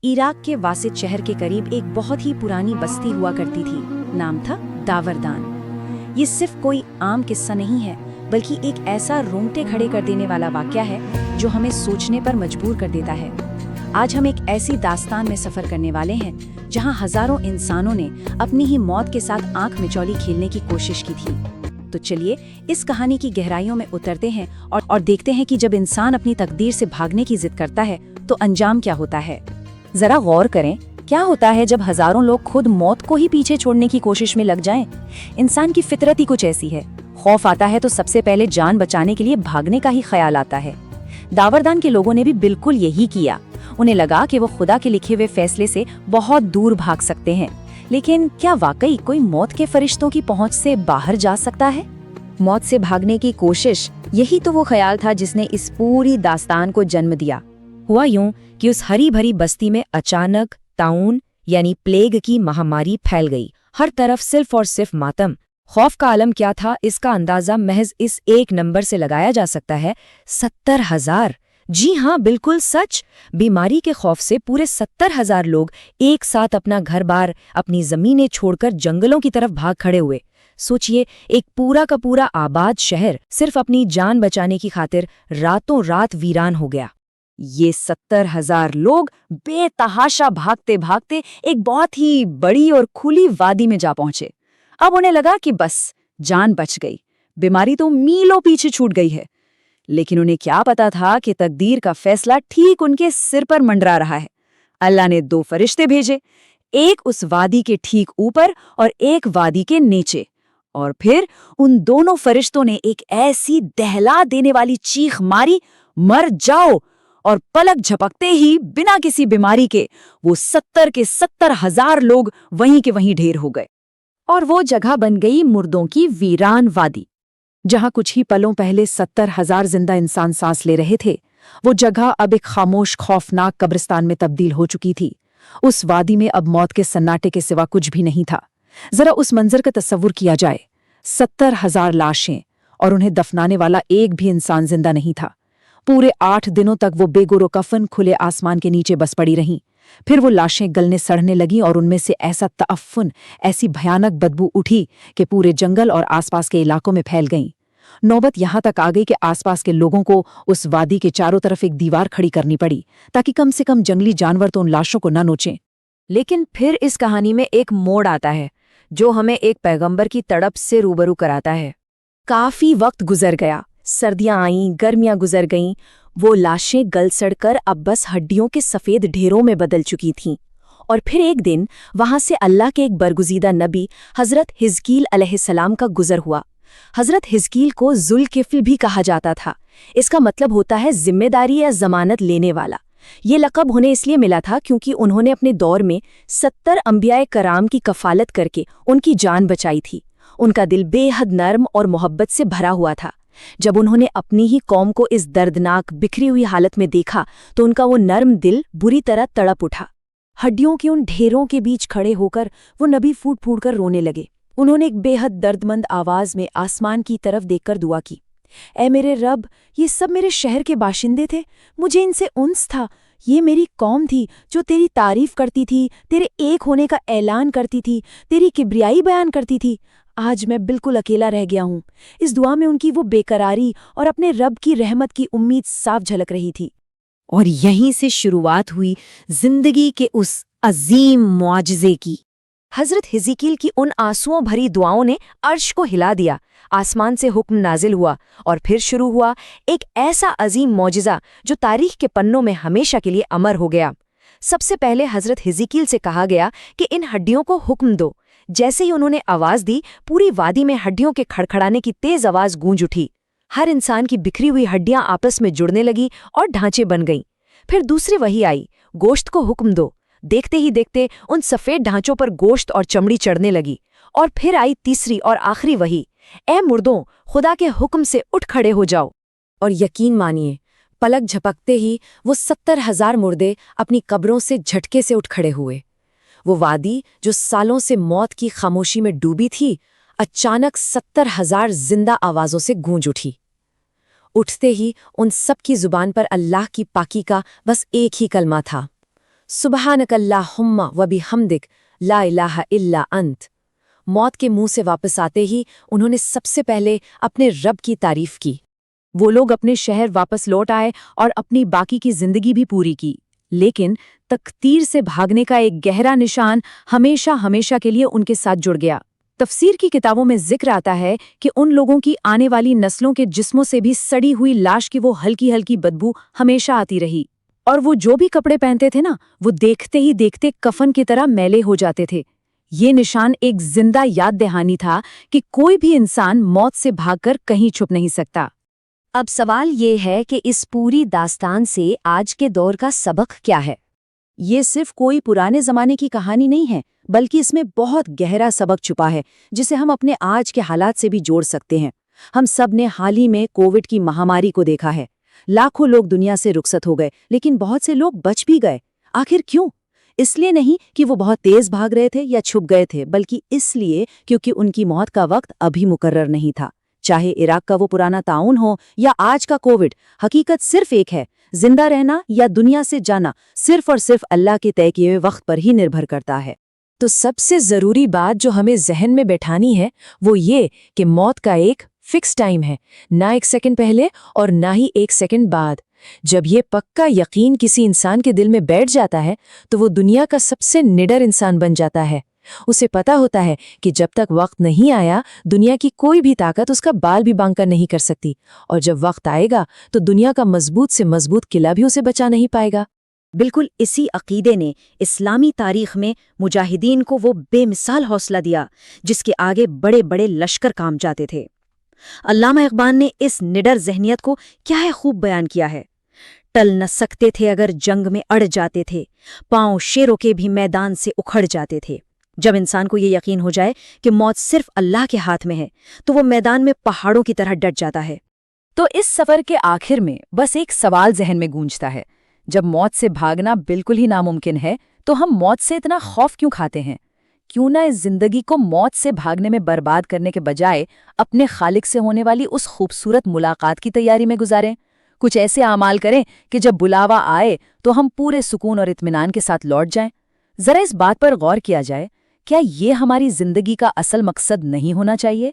Iraq के वासित शहर के करीब एक बहुत ही पुरानी बस्ती हुआ करती थी। नाम था दावरदान। ये सिर्फ कोई आम किस्सा नहीं है, बल्कि एक ऐसा रोंगटे खड़े कर देने वाला वाकया है जो हमें सोचने पर मजबूर कर देता है। आज हम एक ऐसी दास्तान में सफर करने वाले हैं जहां हजारों इंसानों ने अपनी ही मौत के साथ आंख मिचौली खेलने की कोशिश की थी। तो चलिए इस कहानी की गहराइयों में उतरते हैं और देखते हैं कि जब इंसान अपनी तकदीर से भागने की जिद करता है तो अंजाम क्या होता है। जरा गौर करें, क्या होता है जब हजारों लोग खुद मौत को ही पीछे छोड़ने की कोशिश में लग जाएं? इंसान की फितरत ही कुछ ऐसी है। खौफ आता है तो सबसे पहले जान बचाने के लिए भागने का ही ख्याल आता है। दावरदान के लोगों ने भी बिल्कुल यही किया। उन्हें लगा कि वो खुदा के लिखे हुए फैसले से बहुत दूर भाग सकते हैं। लेकिन क्या वाकई कोई मौत के फरिश्तों की पहुंच से बाहर जा सकता है? मौत से भागने की कोशिश, यही तो वो ख्याल था जिसने इस पूरी दास्तान को जन्म दिया। हुआ यूं कि उस हरी भरी बस्ती में अचानक ताउन यानी प्लेग की महामारी फैल गई। हर तरफ सिर्फ और सिर्फ मातम। खौफ का आलम क्या था, इसका अंदाजा महज इस एक नंबर से लगाया जा सकता है, 70,000। जी हाँ, बिल्कुल सच। बीमारी के खौफ से पूरे 70,000 लोग एक साथ अपना घर बार, अपनी जमीनें छोड़कर जंगलों की तरफ भाग खड़े हुए। सोचिए, एक पूरा का पूरा आबाद शहर सिर्फ अपनी जान बचाने की खातिर रातों रात वीरान हो गया। ये 70,000 लोग बेतहाशा भागते भागते एक बहुत ही बड़ी और खुली वादी में जा पहुंचे। अब उन्हें लगा कि बस जान बच गई, बीमारी तो मीलों पीछे छूट गई है। लेकिन उन्हें क्या पता था कि तकदीर का फैसला ठीक उनके सिर पर मंडरा रहा है। अल्लाह ने 2 फरिश्ते भेजे, एक उस वादी के ठीक ऊपर और एक वादी के नीचे। और फिर उन दोनों फरिश्तों ने एक ऐसी दहला देने वाली चीख मारी, मर जाओ। और पलक झपकते ही बिना किसी बीमारी के वो 70 के 70,000 लोग वहीं के वहीं ढेर हो गए। और वो जगह बन गई मुर्दों की वीरान वादी। जहां कुछ ही पलों पहले 70,000 जिंदा इंसान सांस ले रहे थे, वो जगह अब एक खामोश खौफनाक कब्रिस्तान में तब्दील हो चुकी थी। उस वादी में अब मौत के सन्नाटे के सिवा कुछ भी नहीं था। जरा उस मंजर का तस्वुर किया जाए, 70,000 लाशें, और उन्हें दफनाने वाला एक भी इंसान जिंदा नहीं था। पूरे 8 दिनों तक वो बेगुरो कफन खुले आसमान के नीचे बस पड़ी रहीं। फिर वो लाशें गलने सड़ने लगीं और उनमें से ऐसा तअफ्फुन, ऐसी भयानक बदबू उठी कि पूरे जंगल और आसपास के इलाकों में फैल गईं। नौबत यहां तक आ गई कि आसपास के लोगों को उस वादी के चारों तरफ एक दीवार खड़ी करनी पड़ी, ताकि कम से कम जंगली जानवर तो उन लाशों को न नोचें। लेकिन फिर इस कहानी में एक मोड़ आता है जो हमें एक पैगंबर की तड़प से रूबरू कराता है। काफी वक्त गुजर गया, सर्दियां आईं, गर्मियां गुजर गईं। वो लाशें गल सड़कर अब बस हड्डियों के सफेद ढेरों में बदल चुकी थीं। और फिर एक दिन वहां से अल्लाह के एक बरगुज़ीदा नबी हजरत हिजकील अलैहिस्सलाम का गुजर हुआ। हजरत हिजकील को जुल्किफ्ल भी कहा जाता था। इसका मतलब होता है जिम्मेदारी या जमानत लेने वाला। ये लक़ब उन्हें इसलिए मिला था क्योंकि उन्होंने अपने दौर में 70 अंबियाए कराम की कफालत करके उनकी जान बचाई थी। उनका दिल बेहद नर्म और मोहब्बत से भरा हुआ था। जब उन्होंने अपनी ही कौम को इस दर्दनाक बिखरी हुई हालत में देखा तो उनका वो नर्म दिल बुरी तरह तड़प उठा। हड्डियों के उन ढेरों के बीच खड़े होकर वो नबी फूट फूट कर रोने लगे। उन्होंने एक बेहद दर्दमंद आवाज में आसमान की तरफ देखकर दुआ की, ऐ मेरे रब, ये सब मेरे शहर के बाशिंदे थे, मुझे इनसे उन्स था। ये मेरी कौम थी जो तेरी तारीफ करती थी, तेरे एक होने का ऐलान करती थी, तेरी किब्रियाई बयान करती थी। आज मैं बिल्कुल अकेला रह गया हूँ। इस दुआ में उनकी वो बेकरारी और अपने रब की रहमत की उम्मीद साफ झलक रही थी। और यहीं से शुरुआत हुई जिंदगी के उस अजीम मुआजिजे की। हजरत हिजकील की उन आंसुओं भरी दुआओं ने अर्श को हिला दिया। आसमान से हुक्म नाजिल हुआ और फिर शुरू हुआ एक ऐसा अजीम मौजिज़ा जो तारीख के पन्नों में हमेशा के लिए अमर हो गया। सबसे पहले हजरत हिजकील से कहा गया कि इन हड्डियों को हुक्म दो। जैसे ही उन्होंने आवाज दी, पूरी वादी में हड्डियों के खड़खड़ाने की तेज आवाज गूंज उठी। हर इंसान की बिखरी हुई हड्डियां आपस में जुड़ने लगी और ढांचे बन गईं। फिर दूसरी वही आई, गोश्त को हुक्म दो। देखते ही देखते उन सफेद ढांचों पर गोश्त और चमड़ी चढ़ने लगी। और फिर आई तीसरी और आखिरी वही, ऐ मुर्दों, खुदा के हुक्म से उठ खड़े हो जाओ। और यकीन मानिए, पलक झपकते ही वो 70,000 मुर्दे अपनी कब्रों से झटके से उठ खड़े हुए। वो वादी जो सालों से मौत की खामोशी में डूबी थी, अचानक 70,000 जिंदा आवाजों से गूंज उठी। उठते ही उन सब की जुबान पर अल्लाह की पाकी का बस एक ही कलमा था, سبحانک اللہم و بحمدک لا الہ الا انت۔ موت کے منہ سے واپس آتے ہی انہوں نے سب سے پہلے اپنے رب کی تعریف کی۔ وہ لوگ اپنے شہر واپس لوٹ آئے اور اپنی باقی کی زندگی بھی پوری کی، لیکن تقدیر سے بھاگنے کا ایک گہرا نشان ہمیشہ ہمیشہ کے لیے ان کے ساتھ جڑ گیا۔ تفسیر کی کتابوں میں ذکر آتا ہے کہ ان لوگوں کی آنے والی نسلوں کے جسموں سے بھی سڑی ہوئی لاش کی وہ ہلکی ہلکی بدبو ہمیشہ آتی رہی، اور وہ جو بھی کپڑے پہنتے تھے نا، وہ دیکھتے ہی دیکھتے کفن کی طرح میلے ہو جاتے تھے۔ یہ نشان ایک زندہ یاد دہانی تھا کہ کوئی بھی انسان موت سے بھاگ کر کہیں چھپ نہیں سکتا۔ اب سوال یہ ہے کہ اس پوری داستان سے آج کے دور کا سبق کیا ہے؟ یہ صرف کوئی پرانے زمانے کی کہانی نہیں ہے، بلکہ اس میں بہت گہرا سبق چھپا ہے جسے ہم اپنے آج کے حالات سے بھی جوڑ سکتے ہیں۔ ہم سب نے حال ہی میں کووڈ کی مہاماری کو دیکھا ہے۔ لاکھوں لوگ دنیا سے رخصت ہو گئے، لیکن بہت سے لوگ بچ بھی گئے۔ آخر کیوں؟ اس لیے نہیں کہ وہ بہت تیز بھاگ رہے تھے یا چھپ گئے تھے، بلکہ اس لیے کیونکہ ان کی موت کا وقت ابھی مقرر نہیں تھا۔ چاہے عراق کا وہ پرانا طاعون ہو یا آج کا کووڈ، حقیقت صرف ایک ہے: زندہ رہنا یا دنیا سے جانا صرف اور صرف اللہ کے طے کیے ہوئے وقت پر ہی نربھر کرتا ہے۔ تو سب سے ضروری بات جو ہمیں ذہن میں بیٹھانی ہے وہ یہ کہ موت کا ایک فکس ٹائم ہے، نہ ایک سیکنڈ پہلے اور نہ ہی ایک سیکنڈ بعد۔ جب یہ پکا یقین کسی انسان کے دل میں بیٹھ جاتا ہے تو وہ دنیا کا سب سے نڈر انسان بن جاتا ہے۔ اسے پتا ہوتا ہے کہ جب تک وقت نہیں آیا دنیا کی کوئی بھی طاقت اس کا بال بھی بانک کر نہیں کر سکتی، اور جب وقت آئے گا تو دنیا کا مضبوط سے مضبوط قلعہ بھی اسے بچا نہیں پائے گا۔ بالکل اسی عقیدے نے اسلامی تاریخ میں مجاہدین کو وہ بے مثال حوصلہ دیا جس کے آگے بڑے بڑے لشکر کام جاتے تھے۔ علامہ اقبال نے اس نڈر ذہنیت کو کیا ہے خوب بیان کیا ہے: ٹل نہ سکتے تھے اگر جنگ میں اڑ جاتے تھے، پاؤں شیروں کے بھی میدان سے اکھڑ جاتے تھے۔ جب انسان کو یہ یقین ہو جائے کہ موت صرف اللہ کے ہاتھ میں ہے تو وہ میدان میں پہاڑوں کی طرح ڈٹ جاتا ہے۔ تو اس سفر کے آخر میں بس ایک سوال ذہن میں گونجتا ہے: جب موت سے بھاگنا بالکل ہی ناممکن ہے تو ہم موت سے اتنا خوف کیوں کھاتے ہیں؟ کیوں نہ اس زندگی کو موت سے بھاگنے میں برباد کرنے کے بجائے اپنے خالق سے ہونے والی اس خوبصورت ملاقات کی تیاری میں گزاریں؟ کچھ ایسے اعمال کریں کہ جب بلاوا آئے تو ہم پورے سکون اور اطمینان کے ساتھ لوٹ جائیں۔ ذرا اس بات پر غور کیا جائے، کیا یہ ہماری زندگی کا اصل مقصد نہیں ہونا چاہیے؟